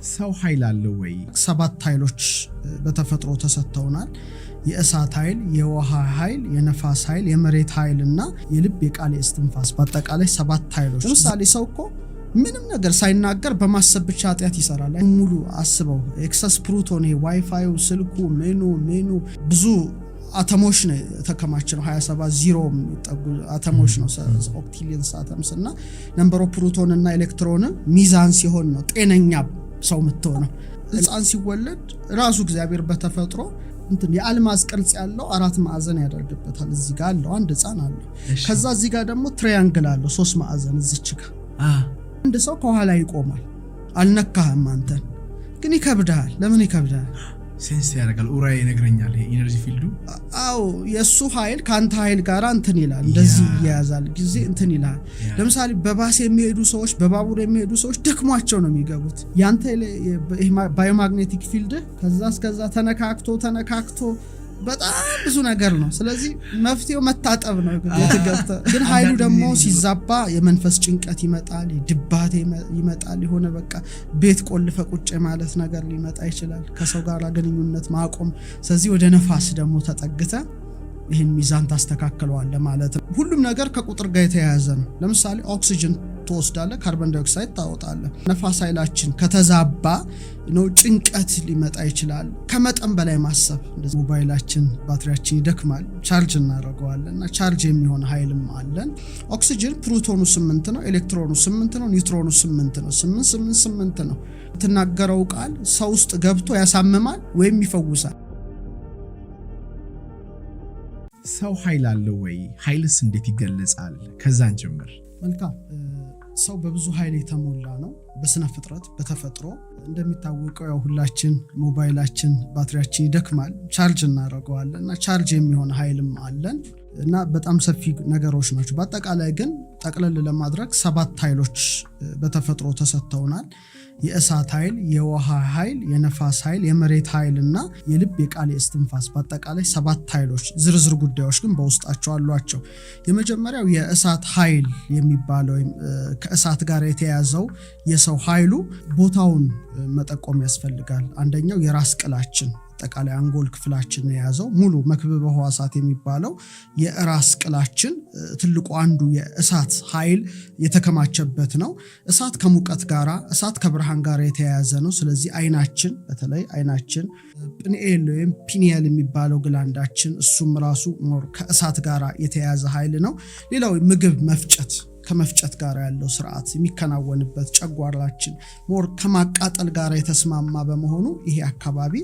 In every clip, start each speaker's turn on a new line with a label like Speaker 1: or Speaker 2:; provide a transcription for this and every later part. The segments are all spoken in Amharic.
Speaker 1: ሰው ኃይል አለው ወይ?
Speaker 2: ሰባት ኃይሎች በተፈጥሮ ተሰጥተውናል። የእሳት ኃይል፣ የውሃ ኃይል፣ የነፋስ ኃይል፣ የመሬት ኃይልና የልብ የቃል የእስትንፋስ በአጠቃላይ ሰባት ኃይሎች። ለምሳሌ ሰው እኮ ምንም ነገር ሳይናገር በማሰብ ብቻ ኃጢአት ይሰራል። ሙሉ አስበው ኤክሰስ ፕሩቶን ዋይፋዩ ስልኩ ሜኑ ብዙ አተሞች ነው ተከማችነው 27 ዜሮ የሚጠጉ አተሞች ነው ኦክቲሊየንስ አተምስ እና ነምበር ኦፍ ፕሮቶን እና ኤሌክትሮን ሚዛን ሲሆን ነው ጤነኛ ሰው የምትሆነው። ሕፃን ሲወለድ ራሱ እግዚአብሔር በተፈጥሮ እንትን የአልማዝ ቅርጽ ያለው አራት ማዕዘን ያደርግበታል። እዚህ ጋር አለው አንድ ሕፃን አለው። ከዛ እዚህ ጋር ደግሞ ትሪያንግል አለው ሶስት ማዕዘን እዚች ጋር አንድ ሰው ከኋላ ይቆማል። አልነካህም አንተን ግን ይከብዳል። ለምን ይከብዳል?
Speaker 1: ሴንስ ያደርጋል። ኡራይ ይነግረኛል ኢነርጂ ፊልዱ።
Speaker 2: አዎ የሱ ኃይል ካንተ ኃይል ጋር እንትን ይላል። እንደዚህ ያያዛል ጊዜ እንትን ይላል። ለምሳሌ በባስ የሚሄዱ ሰዎች በባቡር የሚሄዱ ሰዎች ደክሟቸው ነው የሚገቡት። ያንተ ባዮማግኔቲክ ፊልድ ከዛ እስከዛ ተነካክቶ በጣም ብዙ ነገር ነው። ስለዚህ መፍትሄው መታጠብ ነው። ግን ኃይሉ ደግሞ ሲዛባ የመንፈስ ጭንቀት ይመጣል፣ ድባቴ ይመጣል። የሆነ በቃ ቤት ቆልፈ ቁጭ ማለት ነገር ሊመጣ ይችላል። ከሰው ጋር ግንኙነት ማቆም። ስለዚህ ወደ ነፋስ ደግሞ ተጠግተ ይህን ሚዛን ታስተካክለዋለህ ማለት ነው። ሁሉም ነገር ከቁጥር ጋር የተያያዘ ነው። ለምሳሌ ኦክሲጅን ትወስዳለህ፣ ካርቦን ዳይኦክሳይድ ታወጣለህ። ነፋስ ኃይላችን ከተዛባ ነው ጭንቀት ሊመጣ ይችላል። ከመጠን በላይ ማሰብ፣ እንደዚህ ሞባይላችን ባትሪያችን ይደክማል፣ ቻርጅ እናደርገዋለን እና ቻርጅ የሚሆን ኃይልም አለን። ኦክሲጅን ፕሮቶኑ 8 ነው፣ ኤሌክትሮኑ 8 ነው፣ ኒውትሮኑ 8 ነው። 8 ነው። የምትናገረው ቃል ሰው ውስጥ ገብቶ ያሳምማል ወይም ይፈውሳል።
Speaker 1: ሰው ኃይል አለው ወይ? ኃይልስ እንዴት ይገለጻል? ከዛን ጀምር።
Speaker 2: መልካም። ሰው በብዙ ኃይል የተሞላ ነው። በስነ ፍጥረት በተፈጥሮ እንደሚታወቀው ያው ሁላችን ሞባይላችን ባትሪያችን ይደክማል፣ ቻርጅ እናደርገዋለን እና ቻርጅ የሚሆን ኃይልም አለን እና በጣም ሰፊ ነገሮች ናቸው። በአጠቃላይ ግን ጠቅለል ለማድረግ ሰባት ኃይሎች በተፈጥሮ ተሰጥተውናል። የእሳት ኃይል፣ የውሃ ኃይል፣ የነፋስ ኃይል፣ የመሬት ኃይልና የልብ የቃል የእስትንፋስ በአጠቃላይ ሰባት ኃይሎች። ዝርዝር ጉዳዮች ግን በውስጣቸው አሏቸው። የመጀመሪያው የእሳት ኃይል የሚባለው ከእሳት ጋር የተያያዘው የሰው ኃይሉ ቦታውን መጠቆም ያስፈልጋል። አንደኛው የራስ ቅላችን አጠቃላይ አንጎል ክፍላችን የያዘው ሙሉ መክብበ ሕዋሳት የሚባለው የራስ ቅላችን ትልቁ አንዱ የእሳት ኃይል የተከማቸበት ነው። እሳት ከሙቀት ጋራ እሳት ከብርሃን ጋር የተያያዘ ነው። ስለዚህ አይናችን በተለይ አይናችን ፒኒኤል ወይም ፒኒየል የሚባለው ግላንዳችን እሱም ራሱ ከእሳት ጋራ የተያያዘ ኃይል ነው። ሌላው ምግብ መፍጨት ከመፍጨት ጋር ያለው ስርዓት የሚከናወንበት ጨጓራችን ከማቃጠል ጋር የተስማማ በመሆኑ ይሄ አካባቢ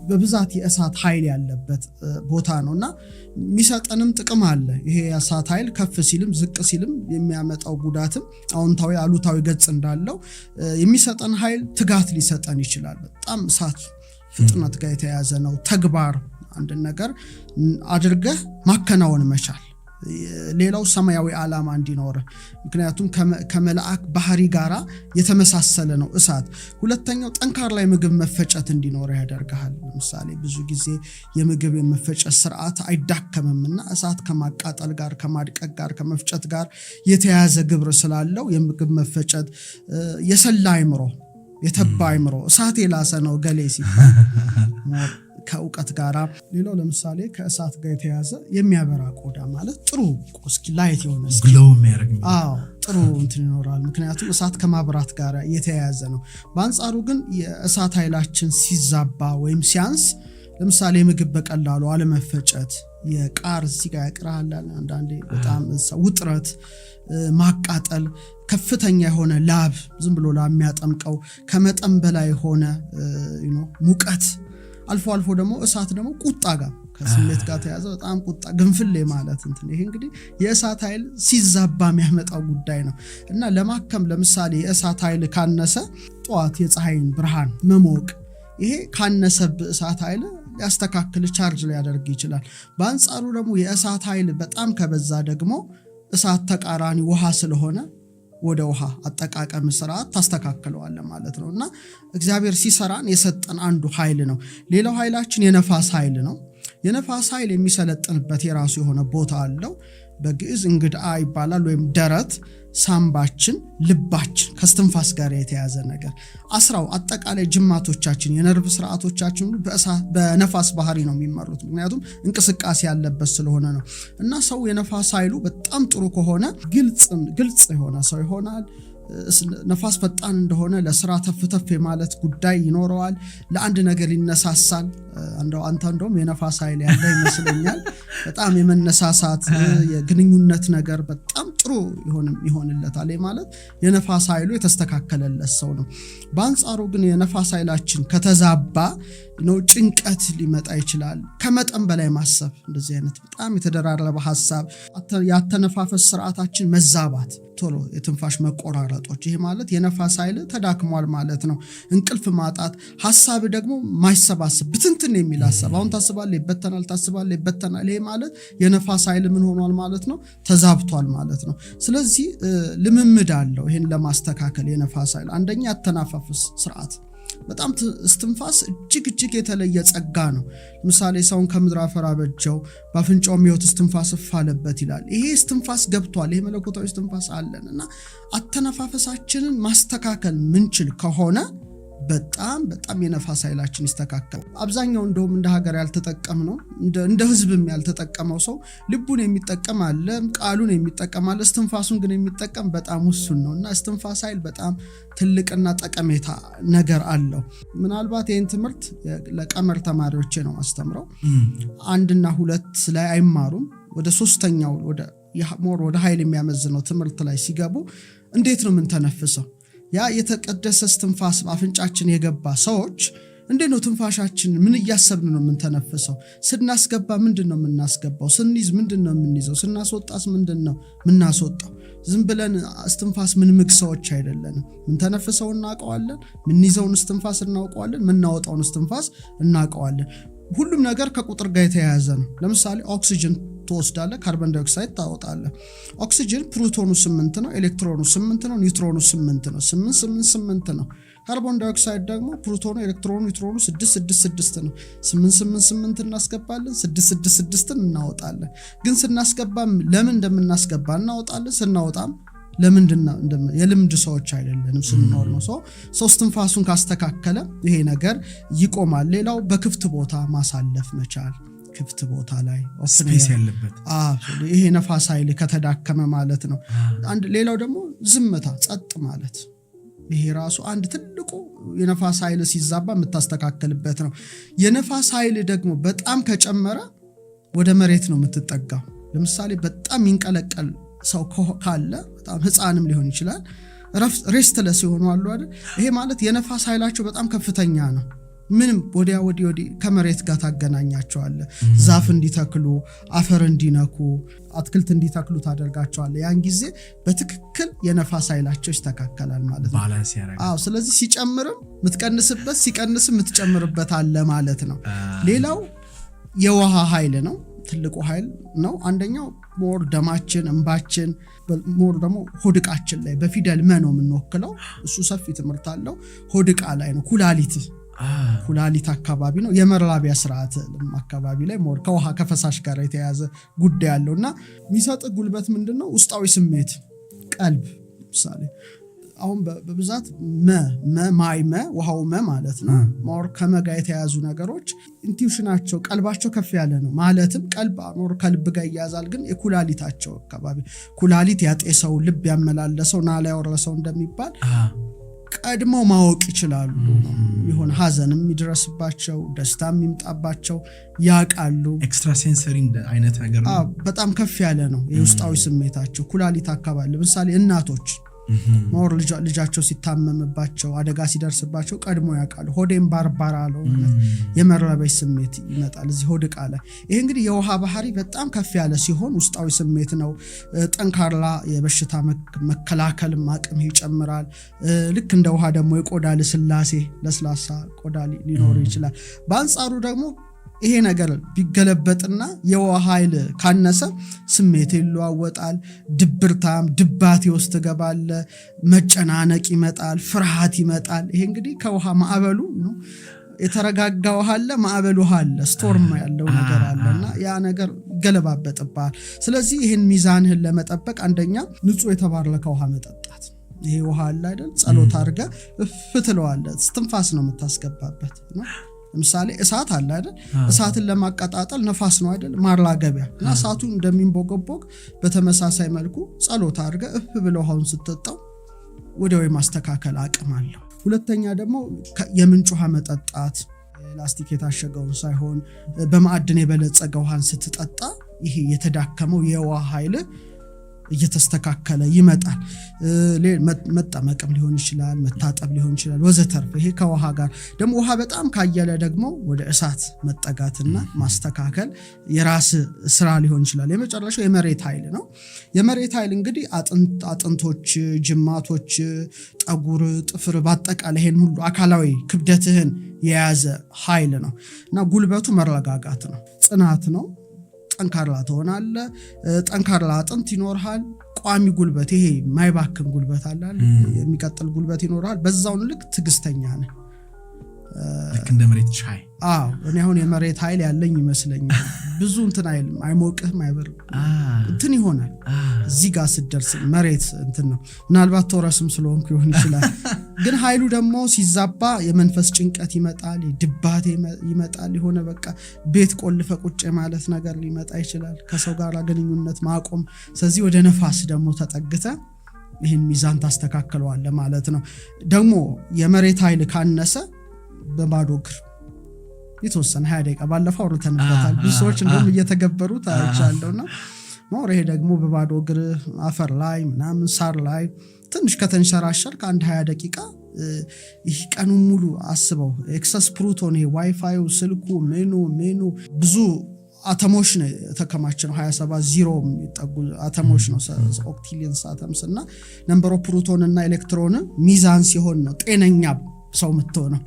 Speaker 2: በብዛት የእሳት ኃይል ያለበት ቦታ ነውና የሚሰጠንም ጥቅም አለ። ይሄ የእሳት ኃይል ከፍ ሲልም ዝቅ ሲልም የሚያመጣው ጉዳትም አዎንታዊ አሉታዊ ገጽ እንዳለው የሚሰጠን ኃይል ትጋት ሊሰጠን ይችላል። በጣም እሳት ፍጥነት ጋር የተያያዘ ነው። ተግባር አንድ ነገር አድርገህ ማከናወን መቻል። ሌላው ሰማያዊ ዓላማ እንዲኖር፣ ምክንያቱም ከመላእክ ባህሪ ጋራ የተመሳሰለ ነው እሳት። ሁለተኛው ጠንካራ ላይ ምግብ መፈጨት እንዲኖር ያደርጋል። ለምሳሌ ብዙ ጊዜ የምግብ የመፈጨት ስርዓት አይዳከምምና እሳት ከማቃጠል ጋር ከማድቀቅ ጋር ከመፍጨት ጋር የተያያዘ ግብር ስላለው የምግብ መፈጨት። የሰላ አይምሮ የተባ አይምሮ እሳት የላሰ ነው ገሌ ሲባል ከእውቀት ጋራ። ሌላው ለምሳሌ ከእሳት ጋር የተያዘ የሚያበራ ቆዳ ማለት ጥሩ እስኪ ላይት የሆነ
Speaker 1: ግሎው የሚያደርግ
Speaker 2: ጥሩ እንትን ይኖራል። ምክንያቱም እሳት ከማብራት ጋር የተያያዘ ነው። በአንጻሩ ግን የእሳት ኃይላችን ሲዛባ ወይም ሲያንስ፣ ለምሳሌ ምግብ በቀላሉ አለመፈጨት፣ የቃር ሲጋ ያቅራል አንዳንዴ በጣም ውጥረት፣ ማቃጠል፣ ከፍተኛ የሆነ ላብ ዝም ብሎ ላብ የሚያጠምቀው ከመጠን በላይ ሆነ ሙቀት፣ አልፎ አልፎ ደግሞ እሳት ደግሞ ቁጣ ጋር ከስሜት ጋር ተያዘ በጣም ቁጣ ግንፍሌ ማለት እንትን። ይሄ እንግዲህ የእሳት ኃይል ሲዛባ የሚያመጣው ጉዳይ ነው እና ለማከም ለምሳሌ የእሳት ኃይል ካነሰ ጠዋት የፀሐይን ብርሃን መሞቅ፣ ይሄ ካነሰብ እሳት ኃይል ሊያስተካክል ቻርጅ ሊያደርግ ይችላል። በአንጻሩ ደግሞ የእሳት ኃይል በጣም ከበዛ ደግሞ እሳት ተቃራኒ ውሃ ስለሆነ ወደ ውሃ አጠቃቀም ስርዓት ታስተካክለዋለ ማለት ነው እና እግዚአብሔር ሲሰራን የሰጠን አንዱ ኃይል ነው። ሌላው ኃይላችን የነፋስ ኃይል ነው። የነፋስ ኃይል የሚሰለጥንበት የራሱ የሆነ ቦታ አለው። በግዕዝ እንግድአ ይባላል ወይም ደረት። ሳምባችን፣ ልባችን ከስትንፋስ ጋር የተያዘ ነገር 10 አጠቃላይ ጅማቶቻችን የነርቭ ስርዓቶቻችን በነፋስ ባህሪ ነው የሚመሩት ምክንያቱም እንቅስቃሴ ያለበት ስለሆነ ነው እና ሰው የነፋስ ኃይሉ በጣም ጥሩ ከሆነ ግልጽ የሆነ ሰው ይሆናል ነፋስ ፈጣን እንደሆነ ለስራ ተፍተፍ ማለት ጉዳይ ይኖረዋል ለአንድ ነገር ይነሳሳል እንደውም የነፋስ ኃይል ያለ ይመስለኛል በጣም የመነሳሳት የግንኙነት ነገር በጣም ጥሩ ይሆንለታል ማለት የነፋስ ኃይሉ የተስተካከለለት ሰው ነው በአንጻሩ ግን የነፋስ ኃይላችን ከተዛባ ነው ጭንቀት ሊመጣ ይችላል ከመጠን በላይ ማሰብ እንደዚህ አይነት በጣም የተደራረበ ሐሳብ ያተነፋፈስ ስርዓታችን መዛባት ቶሎ የትንፋሽ መቆራረጦች ይሄ ማለት የነፋስ ኃይል ተዳክሟል ማለት ነው እንቅልፍ ማጣት ሐሳብ ደግሞ ማይሰባሰብ ብትንትን የሚል ሐሳብ አሁን ታስባለህ ይበተናል ይሄ ማለት የነፋስ ኃይል ምን ሆኗል ማለት ነው ተዛብቷል ማለት ነው ስለዚህ ልምምድ አለው ይሄን ለማስተካከል የነፋስ ኃይል አንደኛ ያተነፋፈስ ስርዓት በጣም እስትንፋስ እጅግ የተለየ ጸጋ ነው ለምሳሌ ሰውን ከምድር አፈር አበጀው በአፍንጫው የሚወጥ እስትንፋስ አለበት ይላል ይሄ እስትንፋስ ገብቷል ይሄ መለኮታዊ እስትንፋስ አለንና አተነፋፈሳችንን ማስተካከል ምንችል ከሆነ በጣም የነፋስ ኃይላችን ይስተካከል አብዛኛው እንደውም እንደ ሀገር ያልተጠቀም ነው እንደ ህዝብም ያልተጠቀመው ሰው ልቡን የሚጠቀም አለ ቃሉን የሚጠቀም አለ እስትንፋሱን ግን የሚጠቀም በጣም ውሱን ነውና እስትንፋስ ኃይል በጣም ትልቅና ጠቀሜታ ነገር አለው ምናልባት ይሄን ትምህርት ለቀመር ተማሪዎች ነው አስተምረው 1 እና 2 ላይ አይማሩም ወደ 3ኛው ወደ ኃይል የሚያመዝነው ትምህርት ላይ ሲገቡ እንዴት ነው ምን ተነፍሰው ያ የተቀደሰ እስትንፋስ አፍንጫችን የገባ ሰዎች እንዴት ነው ትንፋሻችን ምን እያሰብን ነው ምን ተነፍሰው ስናስገባ ምንድነው ምናስገባው ስንይዝ ምንድነው ምንይዘው ስናስወጣስ ምንድነው ምናስወጣው ዝም ብለን እስትንፋስ ምን ምግሰዎች አይደለንም ምን ተነፍሰው እናውቀዋለን ምን ይዘውን እስትንፋስ እናውቀዋለን ምን ናወጣውን እስትንፋስ እናውቀዋለን ሁሉም ነገር ከቁጥር ጋር የተያያዘ ነው ለምሳሌ ኦክሲጅን ተወስዳለ ካርቦን ዳይኦክሳይድ ታወጣለ ኦክሲጅን ፕሮቶኑ 8 ነው ኤሌክትሮኑ 8 ነው ኒውትሮኑ 8 ነው 8 ነው ካርቦን ዳይኦክሳይድ ደግሞ ፕሮቶኑ ኤሌክትሮኑ ኒውትሮኑ 6 ነው 8 እናስገባለን 6 እናወጣለን ግን ስናስገባ ለምን እንደምናስገባ እናወጣለን ስናወጣም ለምንድነው የልምድ ሰዎች አይደለንም ስንኖር ነው ሶስት ትንፋሱን ካስተካከለ ይሄ ነገር ይቆማል ሌላው በክፍት ቦታ ማሳለፍ መቻል ክፍት ቦታ ላይ
Speaker 1: ስፔስ ያለበት
Speaker 2: ይሄ ነፋስ ኃይል ከተዳከመ ማለት ነው አንድ ሌላው ደግሞ ዝምታ ጸጥ ማለት ይሄ ራሱ አንድ ትልቁ የነፋስ ኃይል ሲዛባ የምታስተካክልበት ነው የነፋስ ኃይል ደግሞ በጣም ከጨመረ ወደ መሬት ነው የምትጠጋው ለምሳሌ በጣም ይንቀለቀል ሰው ካለ በጣም ህፃንም ሊሆን ይችላል ሬስትለስ ይሆኑ አሉ አይደል ይሄ ማለት የነፋስ ኃይላቸው በጣም ከፍተኛ ነው ምንም ወዲያ ከመሬት ጋር ታገናኛቸዋለ ዛፍ እንዲተክሉ አፈር እንዲነኩ አትክልት እንዲተክሉ ታደርጋቸዋለ ያን ጊዜ በትክክል የነፋስ ኃይላቸው ይስተካከላል ማለት ነው
Speaker 1: ባላንስ ያደርጋል
Speaker 2: ስለዚህ ሲጨምርም ምትቀንስበት ሲቀንስም ምትጨምርበት አለ ማለት ነው ሌላው የውሃ ኃይል ነው ትልቁ ኃይል ነው አንደኛው ሞር ደማችን እንባችን ሞር ደግሞ ሆድቃችን ላይ በፊደል መ ነው የምንወክለው እሱ ሰፊ ትምህርት አለው ሆድቃ ላይ ነው ኩላሊት አካባቢ ነው የመራቢያ ስርዓት አካባቢ ላይ ሞር ከውሃ ከፈሳሽ ጋር የተያዘ ጉዳይ አለውና የሚሰጥ ጉልበት ምንድነው ውስጣዊ ስሜት ቀልብ ምሳሌ አሁን በብዛት ውሃው ማለት ነው ሞር ከመጋ የተያዙ ነገሮች ኢንቲዩሽናቸው ቀልባቸው ከፍ ያለ ነው ማለትም ሞር ከልብ ጋር ያያዛል ግን የኩላሊታቸው አካባቢ ኩላሊት ያጤሰው ልብ ያመላለሰው ናላ ያወረሰው እንደሚባል ቀድሞ ማወቅ ይችላሉ ይሆን ሐዘንም ይድረስባቸው ደስታም ይምጣባቸው ያቃሉ
Speaker 1: ኤክስትራ ሴንሰሪ አይነት ነገር ነው
Speaker 2: በጣም ከፍ ያለ ነው የውስጣዊ ስሜታቸው ኩላሊት አካባቢ ለምሳሌ እናቶች ሞር ልጃቸው ሲታመምባቸው አደጋ ሲደርስባቸው ቀድሞ ያቃሉ ሆዴም ባርባራ ነው የመረበሽ ስሜት ይመጣል እዚህ ሆድቃ ላይ ይሄ እንግዲህ የውሃ ባህሪ በጣም ከፍ ያለ ሲሆን ውስጣዊ ስሜት ነው ጠንካራ የበሽታ መከላከል አቅም ይጨምራል ልክ እንደ ውሃ ደግሞ የቆዳ ልስላሴ ለስላሳ ቆዳ ሊኖር ይችላል በአንጻሩ ደግሞ ይሄ ነገር ቢገለበጥና የውሃ ኃይል ካነሰ ስሜት ይለዋወጣል ድባቴ ውስጥ ገባል መጨናነቅ ይመጣል ፍርሃት ይመጣል ይሄ እንግዲህ ከውሃ ማዕበሉ ነው የተረጋጋ ውሃ አለ ማዕበሉ ውሃ አለ ስቶርም ያለው ነገር አለና ያ ነገር ይገለባበጥባል። ስለዚህ ይሄን ሚዛንህን ለመጠበቅ አንደኛ ንጹህ የተባረከ ውሃ መጠጣት። ይሄ ውሃ አለ አይደል ጸሎት አድርገህ ፍትለዋለህ ትንፋስ ነው የምታስገባበት ነው። ለምሳሌ እሳት አለ አይደል እሳትን ለማቀጣጠል ነፋስ ነው አይደል ማራገቢያ እና እሳቱ እንደሚንቦገቦግ በተመሳሳይ መልኩ ጸሎት አድርገህ ብለው ውሃውን ስትጠጣው ወዲያው የማስተካከል አቅም አለው። ሁለተኛ ደግሞ የምንጭ ውሃ መጠጣት ላስቲክ የታሸገውን ሳይሆን በማዕድን የበለጸገ ውሃን ስትጠጣ ይሄ የተዳከመው የውሃ ኃይል እየተስተካከለ ይመጣል። መጠመቅም ሊሆን ይችላል መታጠብ ሊሆን ይችላል ወዘተርፈ። ይሄ ከውሃ ጋር ደግሞ ውሃ በጣም ካየለ ደግሞ ወደ እሳት መጠጋትና ማስተካከል የራስ ስራ ሊሆን ይችላል። የመጨረሻው የመሬት ኃይል ነው። የመሬት ኃይል እንግዲህ አጥንቶች ጅማቶች ጠጉር ጥፍር በአጠቃላይ ይሄን ሁሉ አካላዊ ክብደትህን የያዘ ኃይል ነው እና ጉልበቱ መረጋጋት ነው ጽናት ነው። ጠንካራ ትሆናለህ ጠንካራ አጥንት ይኖርሃል ቋሚ ጉልበት ይሄ ማይባክን ጉልበት አለ የሚቀጥል ጉልበት ይኖርሃል በዛው ልክ ትግስተኛ ነህ
Speaker 1: ልክ እንደ መሬት ሻይ
Speaker 2: እኔ አሁን የመሬት ኃይል ያለኝ ይመስለኛል ብዙ እንትን አይልም አይሞቅህም አይበርም እንትን ይሆናል እዚህ ጋር ስደርስ መሬት እንትን ነው ምናልባት ተወረስም ስለሆንኩ ይሆን ይችላል ግን ኃይሉ ደግሞ ሲዛባ የመንፈስ ጭንቀት ይመጣል ድባቴ ይመጣል የሆነ በቃ ቤት ቆልፈ ቁጭ ማለት ነገር ሊመጣ ይችላል ከሰው ጋር ግንኙነት ማቆም ስለዚህ ወደ ነፋስ ደግሞ ተጠግተ ይሄን ሚዛን ታስተካክለዋለህ ማለት ነው ደግሞ የመሬት ኃይል ካነሰ በባዶ እግር የተወሰነ 20 ደቂቃ ባለፈው አውርተንበታል ብዙ ሰዎች እንደውም እየተገበሩት አይቻለውና ሞር ይሄ ደግሞ በባዶ እግር አፈር ላይ ምናምን ሳር ላይ ትንሽ ከተንሸራሸር ከአንድ 20 ደቂቃ ይህ ቀኑን ሙሉ አስበው ኤክሰስ ፕሩቶን ይሄ ዋይፋዩ ስልኩ ሜኑ ብዙ አተሞች ነው ተከማችነው 27 ዜሮ የሚጠጉ አተሞች ነው ኦክቲሊየንስ አተምስ እና ነምበር ኦፍ ፕሩቶን እና ኤሌክትሮን ሚዛን ሲሆን ነው ጤነኛ ሰው የምትሆነው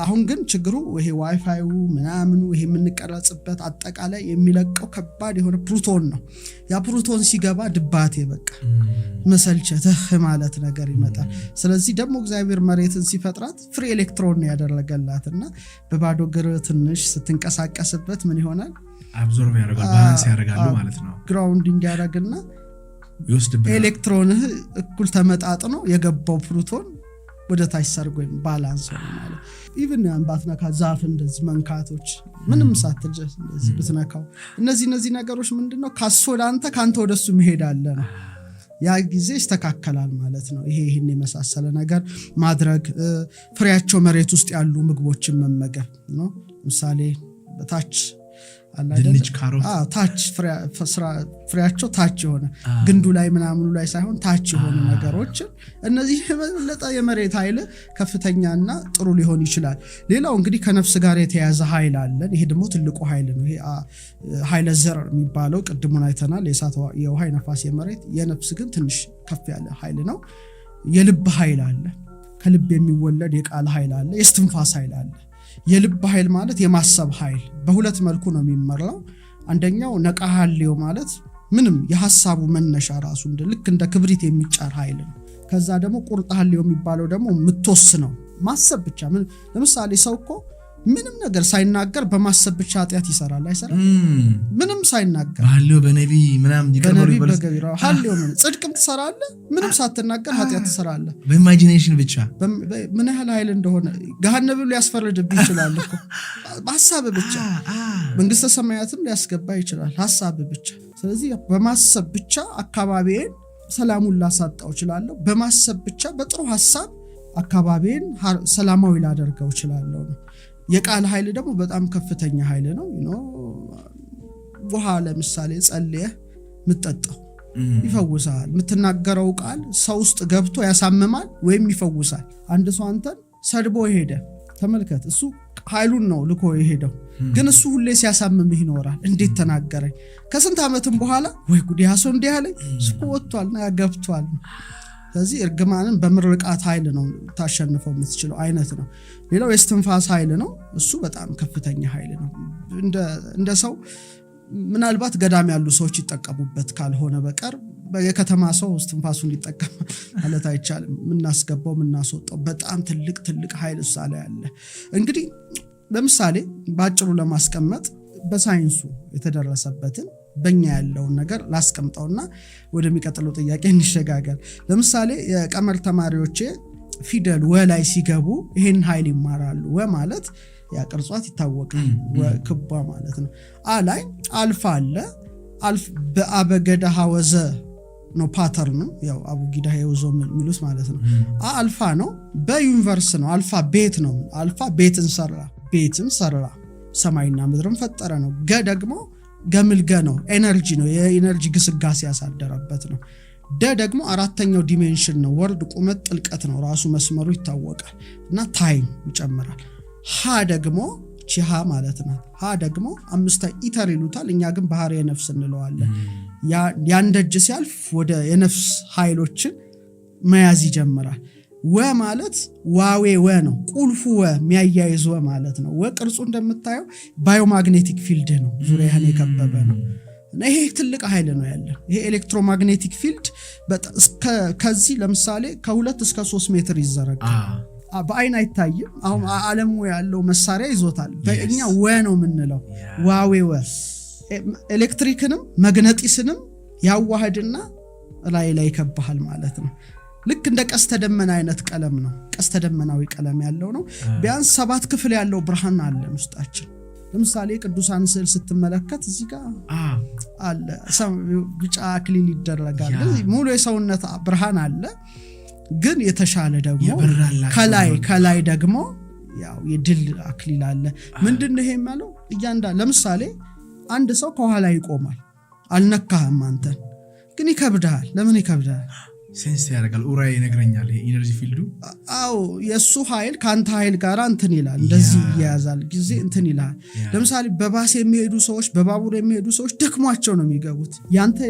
Speaker 2: አሁን ግን ችግሩ ይሄ ዋይፋዩ ምናምኑ ይሄ የምንቀረጽበት አጠቃላይ የሚለቀው ከባድ የሆነ ፕሩቶን ነው ያ ፕሩቶን ሲገባ ድባቴ በቃ መሰልቸትህ ማለት ነገር ይመጣል ስለዚህ ደግሞ እግዚአብሔር መሬትን ሲፈጥራት ፍሪ ኤሌክትሮን ነው ያደረገላትና በባዶ እግር ትንሽ ስትንቀሳቀስበት ምን ይሆናል
Speaker 1: አብዞርብ ያደርጋል ባላንስ ያደርጋሉ ማለት ነው
Speaker 2: ግራውንዲንግ ያደርግና
Speaker 1: ይወስድብናል
Speaker 2: ኤሌክትሮንህ እኩል ተመጣጥኖ የገባው ፕሩቶን ወደ ታች ሰርጎ ባላንስ ሆነ ማለት ኢቭን አንባትነካ ዛፍ እንደዚህ መንካቶች ምንም ሳትጀስ እንደዚህ ብትነካው እነዚህ ነገሮች ምንድነው ካሶላንተ ካንተ ወደሱ መሄዳለ ነው ያ ጊዜ ይስተካከላል ማለት ነው ይሄን የመሳሰለ ነገር ማድረግ ፍሬያቸው መሬት ውስጥ ያሉ ምግቦችን መመገብ ነው ምሳሌ በታች
Speaker 1: ድንች ካሮት
Speaker 2: ታች ፍሬያቸው ታች የሆነ ግንዱ ላይ ምናምኑ ላይ ሳይሆን ታች የሆኑ ነገሮች እነዚህ ለጣ የመሬት ኃይል ከፍተኛና ጥሩ ሊሆን ይችላል ሌላው እንግዲህ ከነፍስ ጋር የተያዘ ኃይል አለ ይሄ ደግሞ ትልቁ ኃይል ነው ይሄ ኃይለ ዘር የሚባለው ቅድሙን አይተናል የእሳት የውሃ ነፋስ የመሬት የነፍስ ግን ትንሽ ከፍ ያለ ኃይል ነው የልብ ኃይል አለ ከልብ የሚወለድ የቃል ኃይል አለ የስትንፋስ ኃይል አለ የልብ ኃይል ማለት የማሰብ ኃይል በሁለት መልኩ ነው የሚመራው አንደኛው ነቃሃልዮ ማለት ምንም የሐሳቡ መነሻ ራሱ ልክ እንደ ክብሪት የሚጫር ኃይል ነው ከዛ ደግሞ ቁርጣሃልዮ የሚባለው ደግሞ ምትወስነው ማሰብ ብቻ ለምሳሌ ሰው እኮ ምንም ነገር ሳይናገር በማሰብ ብቻ ኃጢአት ይሰራል አይሰራም ምንም ሳይናገር
Speaker 1: ባልዮ በነቢ ምናም ይቀበሉ ይበልጥ
Speaker 2: ሃልዮ ጽድቅም ትሰራለህ ምንም ሳትናገር ኃጢአት ትሰራለህ
Speaker 1: በኢማጂኔሽን ብቻ
Speaker 2: ምን ያህል ኃይል እንደሆነ ገሃነም ሊያስፈርድብህ ይችላል እኮ ሐሳብ ብቻ መንግስተ ሰማያትም ሊያስገባ ይችላል ሐሳብ ብቻ ስለዚህ በማሰብ ብቻ አካባቢዬን ሰላሙን ላሳጣው ይችላል በማሰብ ብቻ በጥሩ ሐሳብ አካባቢዬን ሰላማዊ ላደርገው ይችላል የቃል ኃይል ደግሞ በጣም ከፍተኛ ኃይል ነው ውሃ ለምሳሌ ጸልየህ ምትጠጣው ይፈውሳል ምትናገረው ቃል ሰው ውስጥ ገብቶ ያሳምማል ወይም ይፈውሳል አንድ ሰው አንተን ሰድቦ ሄደ ተመልከት እሱ ኃይሉን ነው ልኮ የሄደው ግን እሱ ሁሌ ሲያሳምምህ ይኖራል እንዴት ተናገረኝ ከስንት ዓመትም በኋላ ወይ ጉድ ያሰው እንዴ ያለኝ እሱ ወጥቷልና ያገብቷል ስለዚህ እርግማንን በምርቃት ኃይል ነው ታሸንፈው የምትችለው አይነት ነው ሌላው የስትንፋስ ኃይል ነው እሱ በጣም ከፍተኛ ኃይል ነው እንደ ሰው ምናልባት ገዳም ያሉ ሰዎች ይጠቀሙበት ካልሆነ በቀር የከተማ ሰው እስትንፋሱን ሊጠቀም ማለት አይቻልም ምናስገባው ምናስወጣው በጣም ትልቅ ኃይል ሳለ ያለ እንግዲህ ለምሳሌ ባጭሩ ለማስቀመጥ በሳይንሱ የተደረሰበትን በእኛ ያለውን ነገር ላስቀምጠውና ወደሚቀጥለው ጥያቄ እንሸጋገር። ለምሳሌ የቀመር ተማሪዎቼ ፊደል ወ ላይ ሲገቡ ይሄን ኃይል ይማራሉ። ወ ማለት ያ ቅርጿት ይታወቃል፣ ክቧ ማለት ነው። አ ላይ አልፋ አለ። በአበገዳ ሐወዘ ነው ፓተርኑ፣ ያው አቡጊዳ ሐወዞ የሚሉት ማለት ነው። አልፋ ነው። በዩኒቨርስ ነው። አልፋ ቤት ነው። አልፋ ቤትን ሰራ ሰማይና ምድርን ፈጠረ ነው። ገ ደግሞ ገምልገ ነው፣ ኤነርጂ ነው፣ የኤነርጂ ግስጋሴ ያሳደረበት ነው። ደ ደግሞ አራተኛው ዲሜንሽን ነው፣ ወርድ ቁመት ጥልቀት ነው፣ ራሱ መስመሩ ይታወቃል እና ታይም ይጨምራል። ሀ ደግሞ ቺሃ ማለት ነው። ሀ ደግሞ አምስታ ኢተር ይሉታል፣ እኛ ግን ባህሪ የነፍስ እንለዋለን። ያንደጅ ሲያልፍ ወደ የነፍስ ኃይሎችን መያዝ ይጀምራል። ወ ማለት ዋዌ ወ ነው፣ ቁልፉ ወ የሚያያይዝ ወ ማለት ነው። ወ ቅርጹ እንደምታየው ባዮማግኔቲክ ፊልድ ነው፣ ዙሪያህን የከበበ ነው። ይሄ ትልቅ ኃይል ነው ያለ። ይሄ ኤሌክትሮማግኔቲክ ፊልድ ከዚህ ለምሳሌ ከ2 እስከ 3 ሜትር ይዘረጋል። በአይን አይታይም። አሁን ዓለሙ ያለው መሳሪያ ይዞታል። በእኛ ወ ነው የምንለው፣ ዋዌ ወ። ኤሌክትሪክንም መግነጢስንም ያዋህድና ላይ ይከባሃል ማለት ነው። ልክ እንደ ቀስተ ደመና አይነት ቀለም ነው። ቀስተ ደመናዊ ቀለም ያለው ነው። ቢያንስ 7 ክፍል ያለው ብርሃን አለ ውስጣችን። ለምሳሌ ቅዱሳን ስዕል ስትመለከት እዚህ ጋር አለ ቢጫ አክሊል ይደረጋል። ሙሉ የሰውነት ብርሃን አለ። ግን የተሻለ ደግሞ ከላይ ደግሞ ያው የድል አክሊል አለ። ምንድነው ይሄ ማለት? ለምሳሌ አንድ ሰው ከኋላ ይቆማል፣ አልነካህም አንተን፣ ግን ይከብዳል። ለምን ይከብዳል?
Speaker 1: ሴንስ ያደርጋል። ኡራይ ይነግረኛል። ይሄ ኢነርጂ ፊልዱ
Speaker 2: የሱ ኃይል ካንተ ኃይል ጋር እንትን ይላል፣ እንደዚህ ያያዛል ጊዜ እንትን ይላል። ለምሳሌ በባስ የሚሄዱ ሰዎች፣ በባቡር የሚሄዱ ሰዎች ደክሟቸው ነው የሚገቡት። ያንተ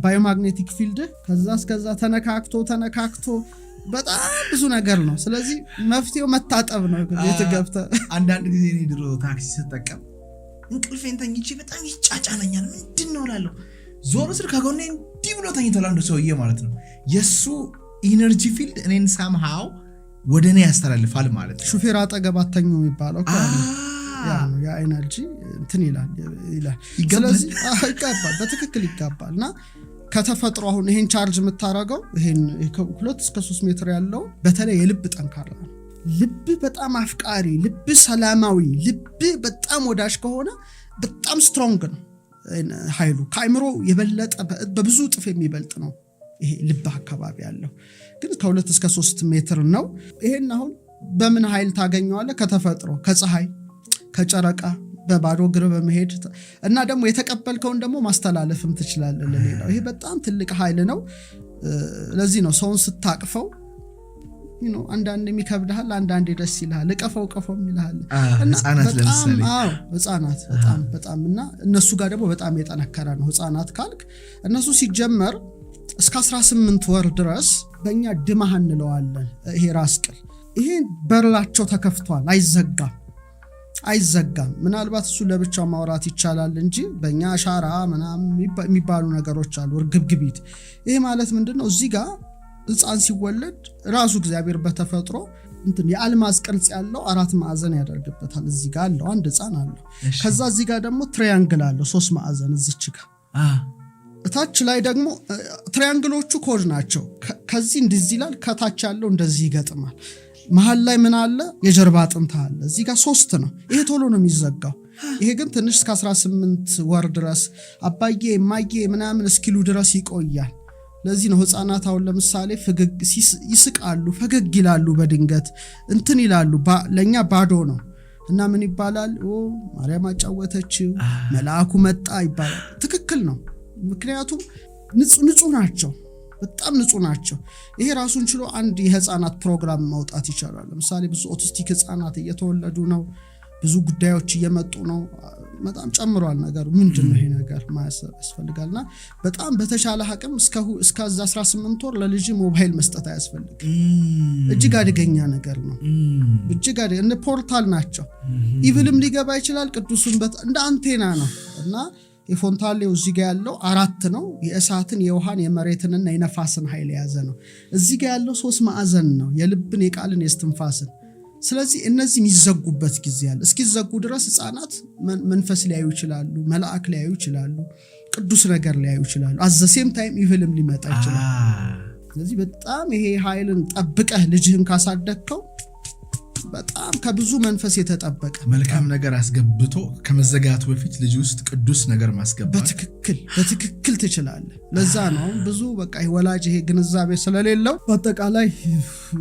Speaker 2: ባዮማግኔቲክ ፊልድ ከዛ እስከዛ ተነካክቶ በጣም ብዙ ነገር ነው። ስለዚህ መፍትሄው መታጠብ ነው። የተገብተ
Speaker 1: አንዳንድ ጊዜ እኔ ድሮ ታክሲ ስጠቀም እንቅልፌን ተኝቼ በጣም ይጫጫነኛል። ምንድነው እላለሁ። ዞር ስር ከጎኔ እንዲህ ብሎ ተኝቷል አንዱ ሰውዬ ማለት ነው። የሱ ኢነርጂ ፊልድ እኔን ሳምሃው ወደ እኔ ያስተላልፋል ማለት ነው።
Speaker 2: ሹፌር አጠገብ አተኙ የሚባለው ያ ኤነርጂ እንትን ይላል። ስለዚህ ይጋባል፣ በትክክል ይጋባል። እና ከተፈጥሮ አሁን ይሄን ቻርጅ የምታረገው ይሄን 2 እስከ 3 ሜትር ያለው በተለይ የልብ ጠንካራ ነው። ልብ በጣም አፍቃሪ፣ ልብ ሰላማዊ፣ ልብ በጣም ወዳጅ ከሆነ በጣም ስትሮንግ ነው ኃይሉ። ከአይምሮ የበለጠ በብዙ ጥፍ የሚበልጥ ነው ይሄ ልብ አካባቢ ያለው። ግን ከ2 እስከ 3 ሜትር ነው። ይሄን አሁን በምን ኃይል ታገኘዋለህ? ከተፈጥሮ፣ ከፀሐይ፣ ከጨረቃ በባዶ እግር በመሄድ እና ደግሞ የተቀበልከውን ደግሞ ማስተላለፍም ትችላለህ ለሌላው። ይሄ በጣም ትልቅ ኃይል ነው። ለዚህ ነው ሰውን ስታቅፈው አንዳንድ የሚከብድሃል፣ አንዳንድ ደስ ይልሃል። ቀፈው ይልሃል።
Speaker 1: ህፃናት ለምሳሌ
Speaker 2: ህፃናት በጣም እና እነሱ ጋር ደግሞ በጣም የጠነከረ ነው። ህፃናት ካልክ እነሱ ሲጀመር እስከ 18 ወር ድረስ በእኛ ድማህ እንለዋለን። ይሄ ራስ ቅል ይሄ በርላቸው ተከፍቷል፣ አይዘጋም። ምናልባት እሱ ለብቻው ማውራት ይቻላል እንጂ በእኛ ሻራ ምናምን የሚባሉ ነገሮች አሉ። እርግብግቢት። ይሄ ማለት ምንድነው? እዚህ ጋር ህፃን ሲወለድ ራሱ እግዚአብሔር በተፈጥሮ የአልማዝ ቅርጽ ያለው 4 ማዕዘን ያደርግበታል። እዚህ ጋር አለው አንድ ህፃን አለው። ከዛ እዚህ ጋር ደግሞ ትሪያንግል አለው 3 ማዕዘን እዚች ጋር። እታች ላይ ደግሞ ትሪያንግሎቹ ኮድ ናቸው። ከዚህ እንደዚህ ይላል፣ ከታች ያለው እንደዚህ ይገጥማል። መሃል ላይ ምን አለ? የጀርባ አጥንት አለ። እዚህ ጋር 3 ነው። ይሄ ቶሎ ነው የሚዘጋው። ይሄ ግን ትንሽ እስከ 18 ወር ድረስ አባዬ ማዬ ምናምን እስኪሉ ድረስ ይቆያል። ለዚህ ነው ህፃናት አሁን ለምሳሌ ይስቃሉ፣ ፈገግ ይላሉ፣ በድንገት እንትን ይላሉ። ለኛ ባዶ ነው እና ምን ይባላል? ማርያም አጫወተችው፣ መልአኩ መጣ ይባላል። ትክክል ነው። ምክንያቱም ንጹህ ናቸው፣ በጣም ንጹህ ናቸው። ይሄ ራሱን ችሎ አንድ የህፃናት ፕሮግራም ማውጣት ይቻላል። ለምሳሌ ብዙ ኦቲስቲክ ህፃናት እየተወለዱ ነው፣ ብዙ ጉዳዮች እየመጡ ነው። በጣም ጨምሯል ነገሩ። ምንድነው ይሄ ነገር ማሰብ ያስፈልጋልና በጣም በተሻለ አቅም እስከ 18 ወር ለልጅ ሞባይል መስጠት አያስፈልግም። እጅግ አደገኛ ነገር ነው። እጅግ እንደ ፖርታል ናቸው። ኢቭልም ሊገባ ይችላል። ቅዱሱን እንደ አንቴና ነው እና የፎንታሌው እዚህ ጋር ያለው 4 ነው። የእሳትን፣ የውሃን፣ የመሬትንና የነፋስን ኃይል የያዘ ነው። እዚህ ጋር ያለው 3 ማዕዘን ነው። የልብን፣ የቃልን፣ የስትንፋስን ስለዚህ እነዚህ የሚዘጉበት ጊዜ አለ። እስኪዘጉ ድረስ ህፃናት መንፈስ ሊያዩ ይችላሉ፣ መልአክ ሊያዩ ይችላሉ፣ ቅዱስ ነገር ሊያዩ ይችላሉ። አዘሴም ታይም ኢቭልም ሊመጣ ይችላል። ስለዚህ በጣም ይሄ ኃይልን ጠብቀህ ልጅህን ካሳደግከው በጣም ከብዙ መንፈስ የተጠበቀ
Speaker 1: መልካም ነገር አስገብቶ ከመዘጋቱ በፊት ልጅ ውስጥ ቅዱስ ነገር ማስገባት
Speaker 2: በትክክል ትችላለህ። ለዛ ነው ብዙ በቃ ወላጅ ይሄ ግንዛቤ ስለሌለው በአጠቃላይ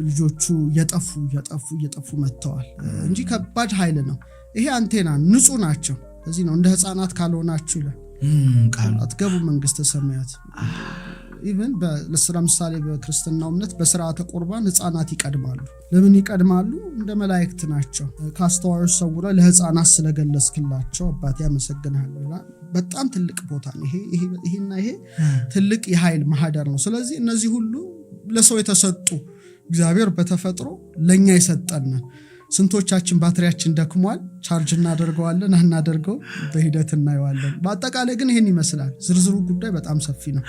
Speaker 2: ልጆቹ እየጠፉ መጥተዋል እንጂ ከባድ ኃይል ነው ይሄ። አንቴና ንጹህ ናቸው። ስለዚህ ነው እንደ ህፃናት ካልሆናችሁ ይላል አትገቡ መንግስተ ሰማያት። ኢቭን ለምሳሌ በክርስትናው እምነት በስርዓተ ቁርባን ህፃናት ይቀድማሉ። ለምን ይቀድማሉ? እንደ መላእክት ናቸው። ካስተዋዮች ሰውረ ለህፃናት ስለገለጽክላቸው አባቴ ያመሰግናለሁ ይላል። በጣም ትልቅ ቦታ ነው ይሄና ይሄ ትልቅ የኃይል ማህደር ነው። ስለዚህ እነዚህ ሁሉ ለሰው የተሰጡ እግዚአብሔር በተፈጥሮ ለኛ የሰጠን። ስንቶቻችን ባትሪያችን ደክሟል፣ ቻርጅ እናደርገዋለን እናደርገው በሂደት እናየዋለን። በአጠቃላይ ግን ይሄን ይመስላል። ዝርዝሩ ጉዳይ በጣም ሰፊ ነው።